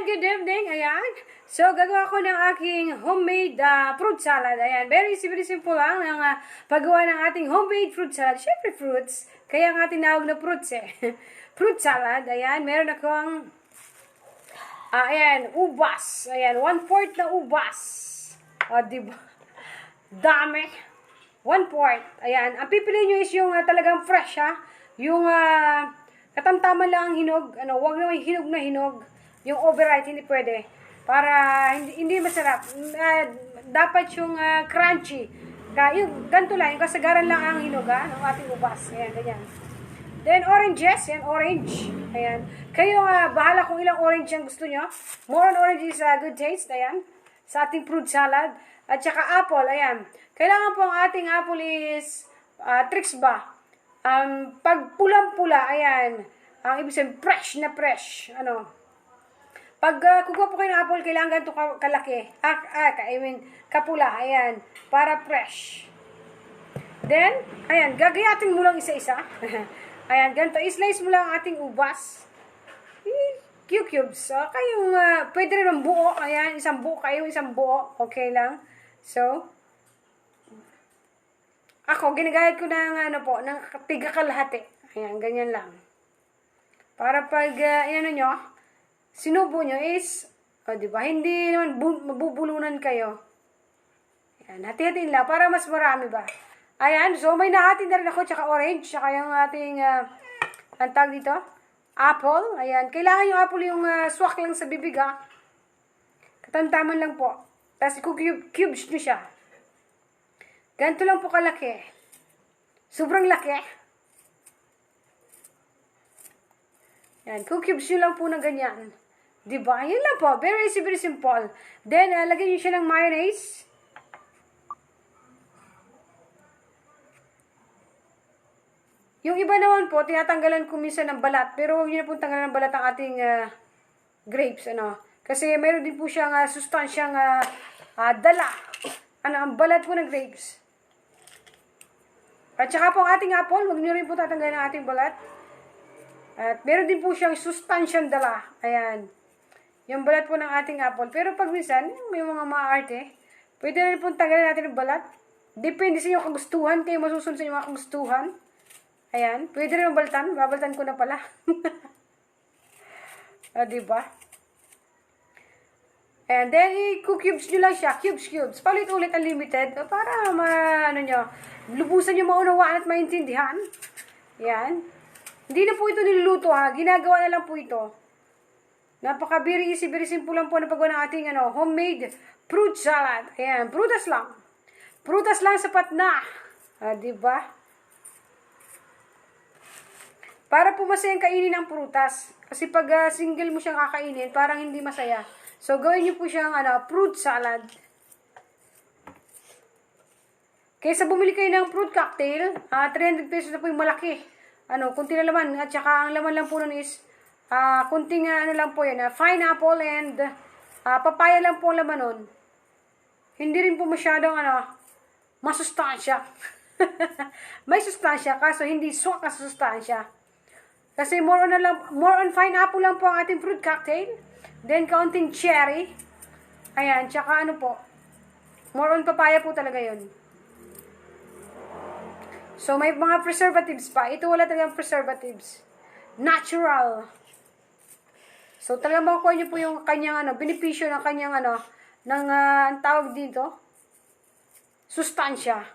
good evening. Ayan. So, gagawa ko ng aking homemade fruit salad. Ayan, very simple lang ang paggawa ng ating homemade fruit salad. Siyempre, fruits. Kaya ang ating tinawag na fruits eh. Fruit salad. Ayan, meron akong, ayan, ubas. Ayan, 1/4 na ubas. O, diba? Dami. 1/4. Ayan, ang pipiliin nyo is yung talagang fresh ha. Yung katamtaman lang ang hinog. Huwag naman hinog na hinog. Yung overripe, hindi pwede. Para hindi masarap. Dapat yung crunchy. Yung ganito lang, yung kasagaran lang ang hinog ng ating ubas. Ayan, ganyan. Then, oranges. Ayan, orange. Ayan. Kayo, bahala kung ilang orange ang gusto nyo. More on orange is good taste. Ayan. Sa ating fruit salad. At saka apple. Ayan. Kailangan po ang ating apple is tricks ba? Pag pulang-pula, ayan. Ang ibig sabihin, fresh na fresh. Pag kukuha po kayo ng apple, kailangan ganito kalaki. I mean, kapula. Ayan. Para fresh. Then, ayan. Gagayatin mo lang isa-isa. Ayan. Ganito. I-slice mo lang ang ating ubas. Cubes. Kayong, pwede rin ang buo. Ayan. Isang buo kayo. Isang buo. Okay lang. So, ako, ginagayat ko ng, ng tiga kalahati. Ayan. Ganyan lang. Para pag, nyo, sinubo nyo is, diba, hindi naman mabubulunan kayo. Ayan, hati-hatiin lang para mas marami ba. Ayan, so may nahati na rin ako, tsaka orange, tsaka yung ating, ang tawag dito, apple. Ayan, kailangan yung apple yung swak lang sa bibig Katamtaman lang po. Tapos cubes nyo siya. Ganito lang po kalaki. Sobrang laki. Ayan, cubes nyo lang po na ganyan. Diba? Yan lang po. Very simple. Then, lagyan nyo siya ng mayonnaise. Yung iba naman po, tinatanggalan ko minsan ng balat. Pero huwag nyo na po tanggalan ng balat ang ating grapes. Kasi mayroon din po siyang sustansyang dala. Ang balat po ng grapes. At saka po ang ating apple, huwag nyo rin po tatanggalan ng ating balat. At meron din po siyang sustansyang dala. Ayan. Yung balat po ng ating apple. Pero pag minsan, may mga maarte, pwede na rin po tanggalin natin yung balat. Depende sa inyong kagustuhan. Kayo masusunod sa inyong mga kagustuhan. Ayan. Pwede rin mabaltan. Babaltan ko na pala. Diba? And then, i-cubes nyo lang siya. Cubes. Palit-ulit unlimited. Para, lubusan nyo maunawaan at maintindihan. Ayan. Hindi na po ito niluluto Ginagawa na lang po ito. Very simple lang po na paggawa ng ating homemade fruit salad. Ayan, prutas lang. Prutas lang sapat na. Diba? Para po masayang kainin ang prutas. Kasi pag single mo siyang kakainin, parang hindi masaya. So, gawin niyo po siyang fruit salad. Kaysa bumili kayo ng fruit cocktail, 300 pesos na po yung malaki. Kunti na laman. At saka ang laman lang po nun is kunting lang po yan. Pineapple and papaya lang po ang laman nun. Hindi rin po masyadong masustansya. May sustansya kaso hindi swak na sustansya. Kasi more on pineapple lang po ang ating fruit cocktail. Then kaunting cherry. Ayan, tsaka more on papaya po talaga yun. So may mga preservatives pa. Ito wala talagang preservatives. Natural. So, talagang makukuha nyo po yung kanyang, benepisyo ng kanyang, ang tawag dito, sustansya.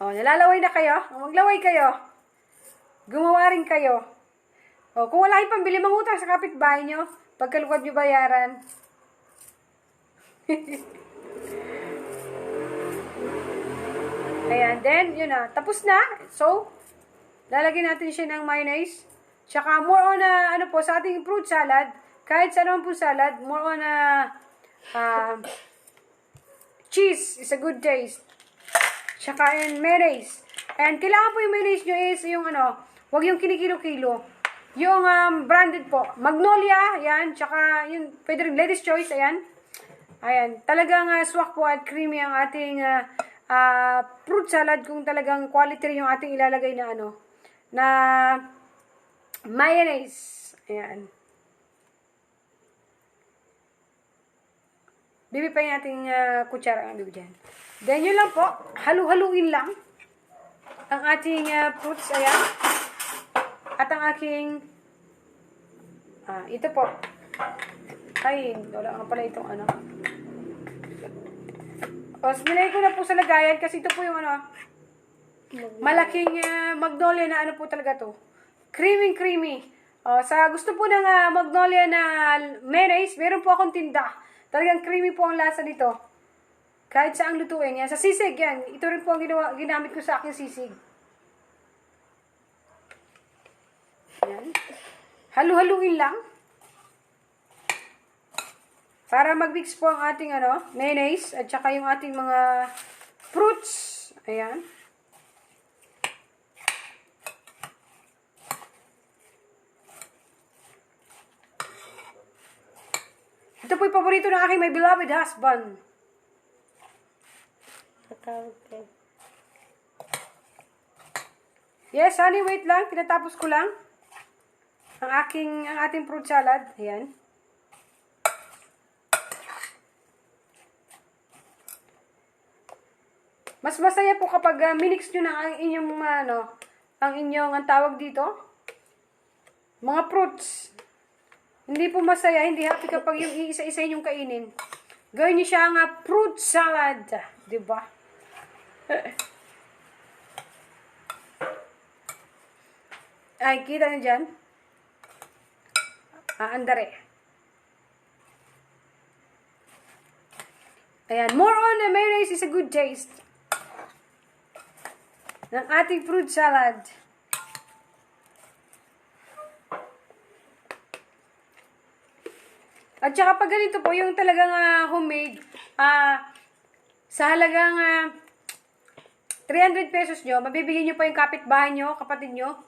Nalalaway na kayo. Maglaway kayo. Gumawa rin kayo. Kung wala kayong pambili, mangutang sa kapitbahay nyo. Pagkalukad nyo bayaran. Ayan, then, yun tapos na. So, lalagyan natin siya ng mayonnaise. Tsaka more on, sa ating fruit salad, kahit sa naman po salad, more on, cheese is a good taste. Tsaka and mayonnaise. And kailangan po yung mayonnaise nyo is yung, wag yung kinikilo-kilo. Yung branded po. Magnolia, ayan. Tsaka, yun, pwede rin ladies choice, ayan. Ayan, talagang swak po at creamy ang ating fruit salad kung talagang quality rin yung ating ilalagay na na mayonnaise. Ayan. Bibi pa yung ating kutsara ang bibi dyan. Then yun lang po, halu-haluin lang ang ating fruits. Ayan. At ang aking, ito po. Ay, wala nga pala itong ano. O, nilagay ko na po sa lagayan kasi ito po yung ano, malaking magnolia na ano po talaga to. Creamy. O, sa gusto po ng magnolia na mayonnaise, meron po akong tinda. Talagang creamy po ang lasa nito. Kahit saang lutuin. Yan. Sa sisig, yan. Ito rin po ang ginamit ko sa aking sisig. Yan. Halu-haluin lang. Para mag-mix po ang ating mayonnaise at saka yung ating mga fruits. Ayan. Ito po yung paborito ng aking my beloved husband. Yes, honey, wait lang. Tinatapos ko lang ang ating fruit salad. Ayan. Mas masaya po kapag minix nyo na ang inyong ang tawag dito, mga fruits. Hindi po masaya, hindi happy kapag yung isa-isa yung kainin. Gawin nyo siya nga fruit salad. Diba? Ay, kita nyo dyan? Andare. Ayan, more on the mayonnaise is a good taste ng ating fruit salad. At saka pag ganito po, yung talagang homemade, sa halagang 300 pesos nyo, mabibigyan nyo pa yung kapitbahay nyo, kapatid nyo.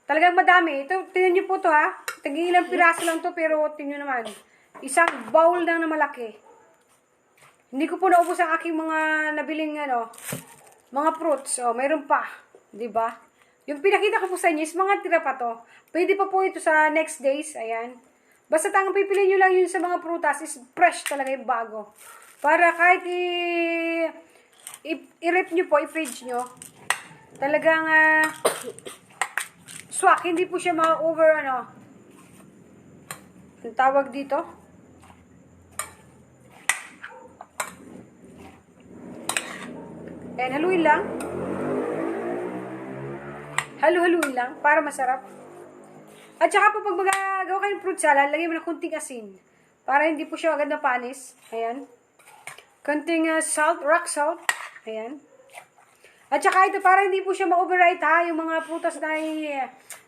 Talagang madami. Ito, tingnan nyo po to ha. Tag-ilang piraso lang to, pero tingnan naman. Isang bowl lang na malaki. Hindi ko po naubos ang aking mga nabiling mga fruits. O, mayroon pa. Diba? Yung pinakita ko po sa inyo is mga tira pa to. Pwede pa po ito sa next days. Ayan. Basta ang pipili nyo lang yun sa mga prutas is fresh talaga yung bago. Para kahit i-rip nyo po, i-fridge nyo. Talagang swak. Hindi po siya ma-over ang tawag dito. Ayan, haluin lang. Halu-haluin lang para masarap. At saka po pag magagawa kayo ng fruit salad, lagyan mo ng kunting asin. Para hindi po siya agad na panis. Ayan. Kunting salt, rock salt. Ayan. At saka ito, para hindi po siya ma-overripe ha, yung mga prutas na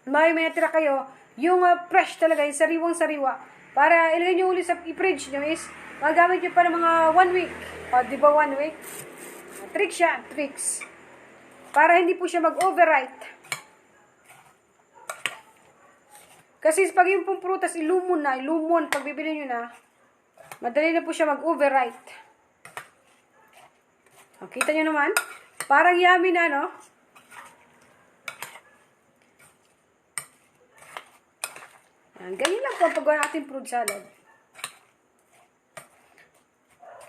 may natira kayo, yung fresh talaga, yung sariwang-sariwa. Para ilagay nyo ulit sa i-fridge nyo is, magamit nyo pa ng mga 1 week. O, di ba 1 week? Tricks siya, tricks. Para hindi po siya mag-overripe. Kasi pag yung pong prutas, ilumon, pag bibili nyo na, madali na po siya mag-overripe. O, kita nyo naman? Parang yummy na, no? Yan, ganyan lang po ang paggawa natin fruit salad.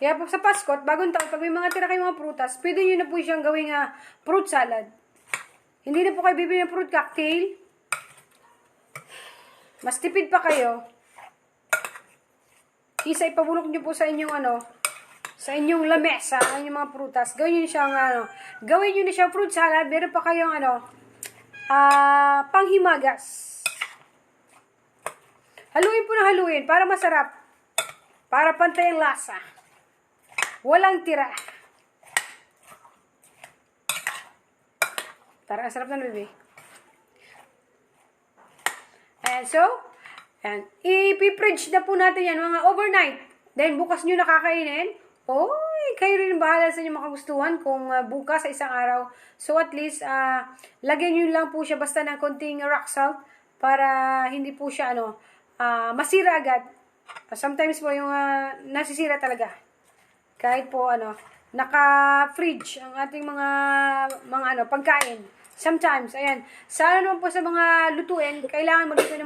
Kaya po sa Pasko, bagong taon, pag may mga tira kayong mga prutas, pwede nyo na po siyang gawing fruit salad. Hindi na po kayo bibili ng fruit cocktail. Mas tipid pa kayo. Isa ipabulok nyo po sa inyong sa inyong lamesa, ang inyong mga prutas. Gawin nyo siyang gawin nyo na siyang fruit salad. Meron pa kayong panghimagas. Haluin po na haluin para masarap. Para pantay ang lasa. Walang tira. Tara, sarap na, baby. Ayan, so, ayan. I-fridge na po natin yan, mga overnight. Then, bukas nyo nakakainin. Kayo rin bahala sa inyo makagustuhan kung bukas sa isang araw. So, at least, lagyan nyo lang po siya basta ng konting rock salt para hindi po siya, masira agad. Sometimes po yung nasisira talaga. Kahit po, naka-fridge ang ating mga pagkain. Sometimes, ayan. Sana naman po sa mga lutuin, kailangan magluto ng